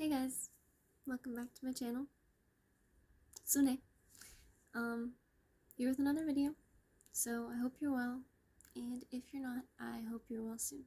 Hey guys, welcome back to my channel. Sune. Here with another video. So I hope you're well, and if you're not, I hope you're well soon.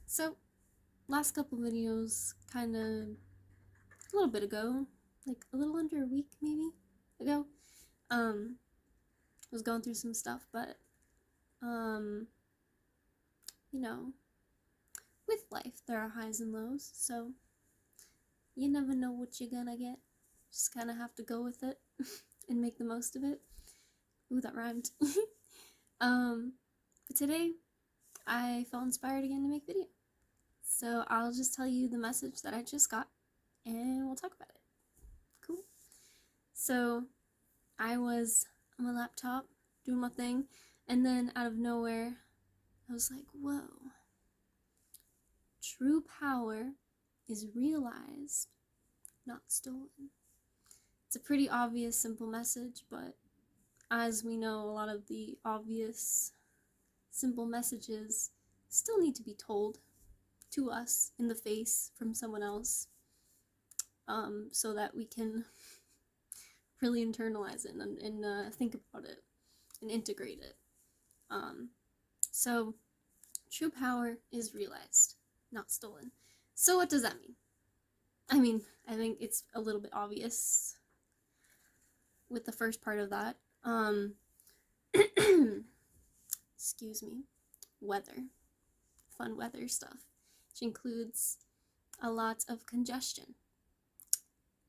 So last couple videos, kind of a little bit ago, like a little under a week maybe ago, was going through some stuff, but you know, with life there are highs and lows, so you never know what you're gonna get. Just kind of have to go with it and make the most of it. Ooh, that rhymed. But today I felt inspired again to make a video. So I'll just tell you the message that I just got and we'll talk about it. Cool. So I was on my laptop doing my thing, and then out of nowhere I was like, whoa. True power is realized, not stolen. It's a pretty obvious, simple message, but as we know, a lot of the obvious, simple messages still need to be told to us in the face from someone else, so that we can really internalize it and think about it and integrate it. So true power is realized, not stolen. So what does that mean? I think it's a little bit obvious with the first part of that. Excuse me. Weather. Fun weather stuff, which includes a lot of congestion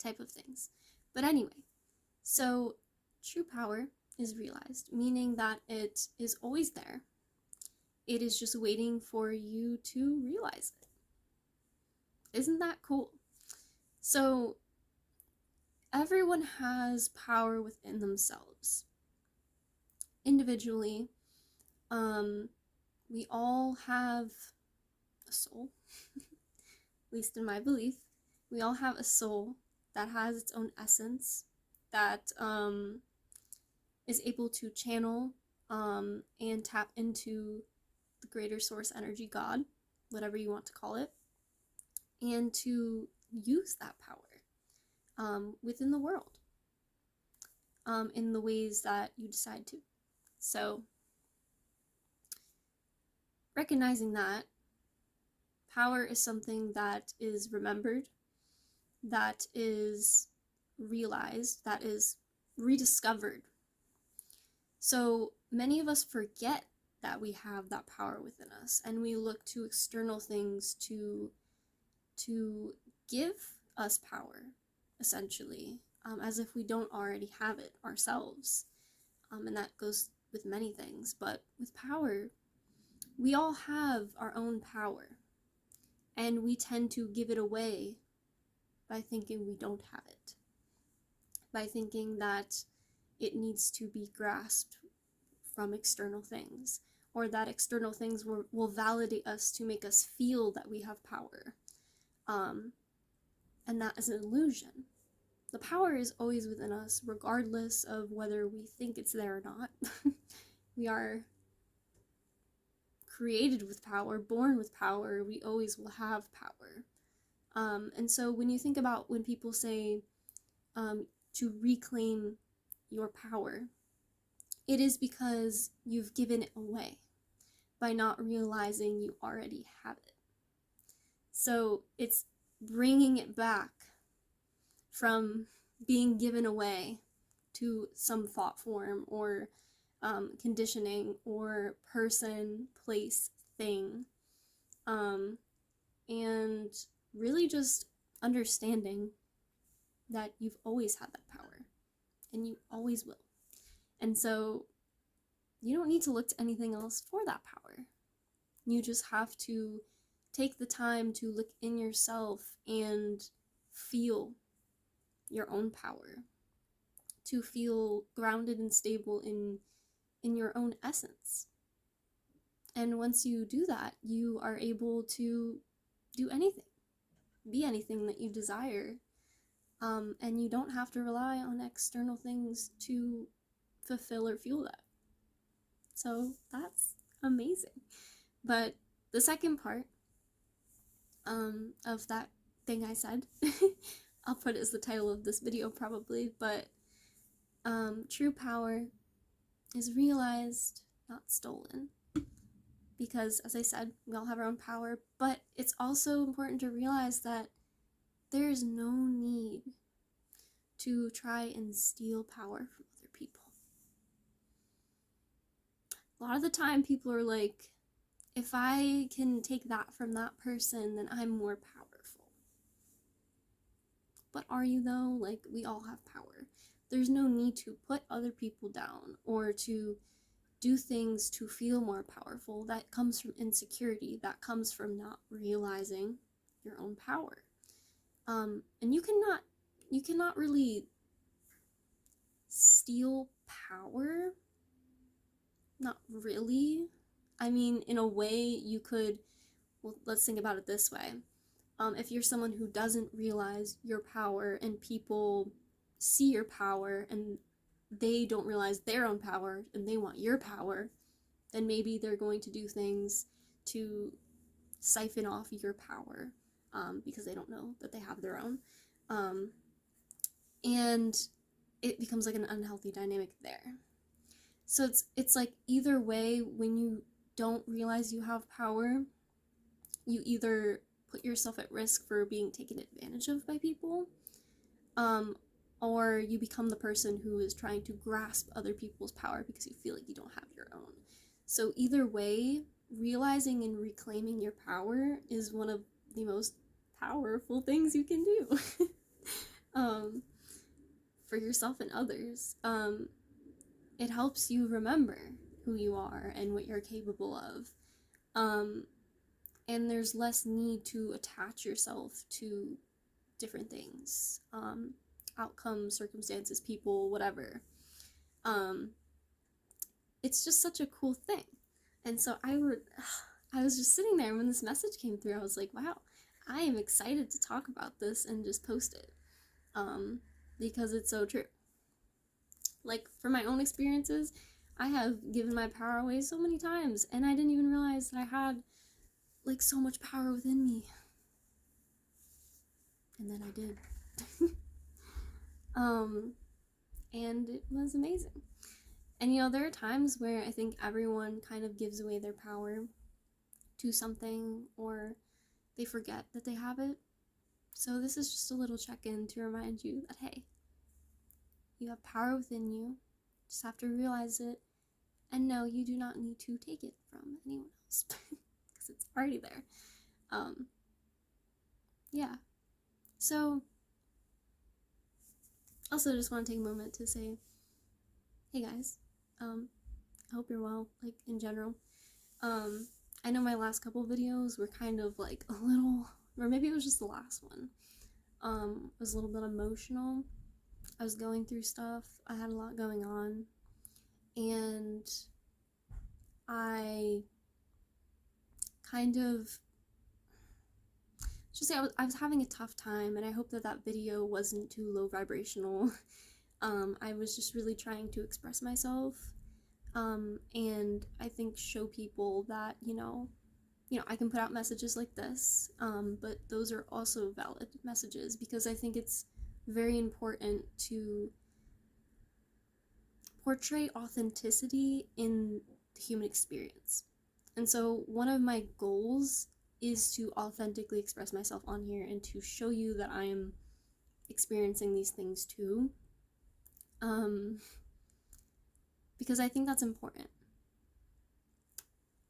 type of things. But anyway, so true power is realized, meaning that it is always there. It is just waiting for you to realize it. Isn't that cool? So everyone has power within themselves. Individually, we all have a soul, at least in my belief. We all have a soul that has its own essence, that is able to channel and tap into the greater source energy, God, whatever you want to call it, and to use that power within the world in the ways that you decide to. So recognizing that power is something that is remembered, that is realized, that is rediscovered. So many of us forget that we have that power within us, and we look to external things to give us power, essentially, as if we don't already have it ourselves. And that goes with many things, but with power, we all have our own power, and we tend to give it away by thinking we don't have it, by thinking that it needs to be grasped from external things, or that external things will validate us to make us feel that we have power. And that is an illusion. The power is always within us, regardless of whether we think it's there or not. We are created with power, born with power. We always will have power. And so when you think about when people say to reclaim your power, it is because you've given it away by not realizing you already have it. So it's bringing it back from being given away to some thought form or conditioning or person, place, thing, and really just understanding that you've always had that power and you always will. And so you don't need to look to anything else for that power. You just have to take the time to look in yourself and feel your own power, to feel grounded and stable in your own essence. And once you do that, you are able to do anything, be anything that you desire, and you don't have to rely on external things to fulfill or fuel that. So that's amazing. But the second part of that thing I said. I'll put it as the title of this video probably, but true power is realized, not stolen. Because, as I said, we all have our own power, but it's also important to realize that there's no need to try and steal power from other people. A lot of the time, people are like, if I can take that from that person, then I'm more powerful. But are you though? Like, we all have power. There's no need to put other people down or to do things to feel more powerful. That comes from insecurity. That comes from not realizing your own power. And you cannot really steal power. Not really. I mean, in a way, you could. Well, let's think about it this way. If you're someone who doesn't realize your power and people see your power and they don't realize their own power and they want your power, then maybe they're going to do things to siphon off your power because they don't know that they have their own. And it becomes like an unhealthy dynamic there. So it's like either way, when you don't realize you have power, you either put yourself at risk for being taken advantage of by people, or you become the person who is trying to grasp other people's power because you feel like you don't have your own. So either way, realizing and reclaiming your power is one of the most powerful things you can do for yourself and others. It helps you remember who you are and what you're capable of. And there's less need to attach yourself to different things, outcomes, circumstances, people, whatever. It's just such a cool thing. And so I was just sitting there when this message came through. I was like, wow, I am excited to talk about this and just post it, because it's so true. Like, for my own experiences, I have given my power away so many times, and I didn't even realize that I had like so much power within me. And then I did. And it was amazing. And you know, there are times where I think everyone kind of gives away their power to something, or they forget that they have it. So this is just a little check-in to remind you that, hey, you have power within you. Just have to realize it. And no, you do not need to take it from anyone else. Because it's already there. Yeah. So, also just want to take a moment to say, hey guys, I hope you're well, like, in general. I know my last couple videos were kind of like a little, or maybe it was just the last one, was a little bit emotional. I was going through stuff, I had a lot going on, and I kind of, just say I was having a tough time, and I hope that that video wasn't too low vibrational. I was just really trying to express myself, and I think show people that, you know, I can put out messages like this, but those are also valid messages, because I think it's very important to portray authenticity in the human experience. And so one of my goals is to authentically express myself on here and to show you that I am experiencing these things too. Because I think that's important.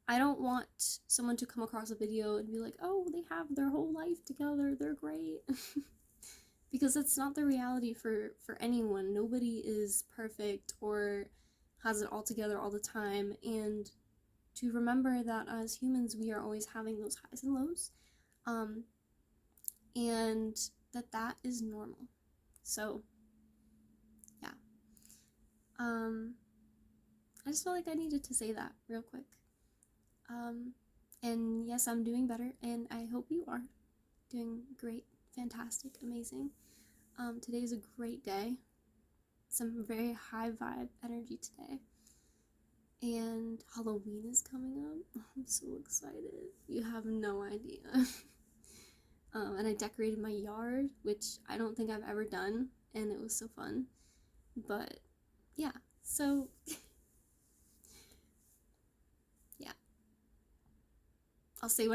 I don't want someone to come across a video and be like, oh, they have their whole life together, they're great. Because that's not the reality for anyone. Nobody is perfect or has it all together all the time. And to remember that as humans, we are always having those highs and lows. And that is normal. So, yeah. I just felt like I needed to say that real quick. And yes, I'm doing better, and I hope you are doing great, fantastic, amazing. Today is a great day. Some very high vibe energy today. And Halloween is coming up. I'm so excited. You have no idea. And I decorated my yard, which I don't think I've ever done, and it was so fun. But yeah, so yeah, I'll say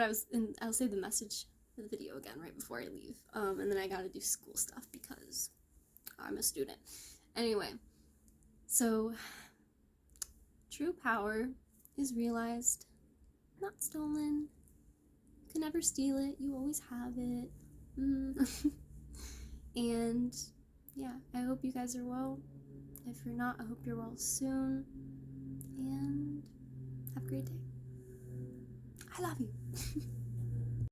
I'll say the message of the video again right before I leave. And then I gotta do school stuff because I'm a student. Anyway, so true power is realized, not stolen. You can never steal it, you always have it. And yeah, I hope you guys are well. If you're not, I hope you're well soon. And have a great day. I love you.